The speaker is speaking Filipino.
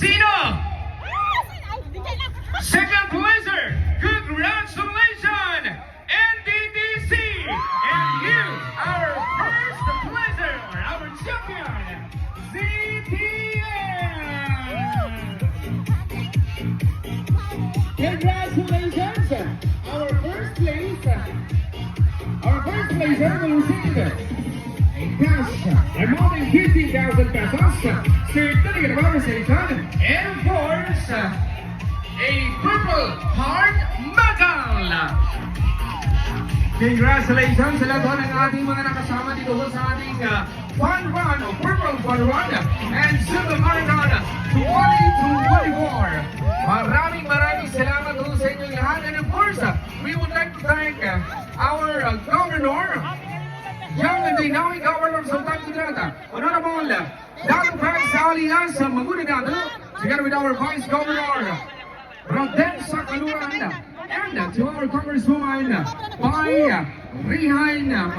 Sino? Second placer, congratulations, NDDC, and you, our first placer, our champion, CTM. Congratulations! Our first placer will receive a cash amount of 50,000 pesos, certificate of appreciation, and of course, A Purple Heart Medal. congratulations sa lahat ng ating mga nakasama dito sa ating Fun Run o Purple Fun Run and Super Marathon 2024. Maraming salamat po sa inyong lahat. And of course, we would like to thank our Governor, Young and Dynamic Governor Sultan Kudrata, Honorable Dr. Frank Salinas Magunagado, together with our Vice Governor, Rodensa Caluran, and to our Congresswoman, Pai Rihan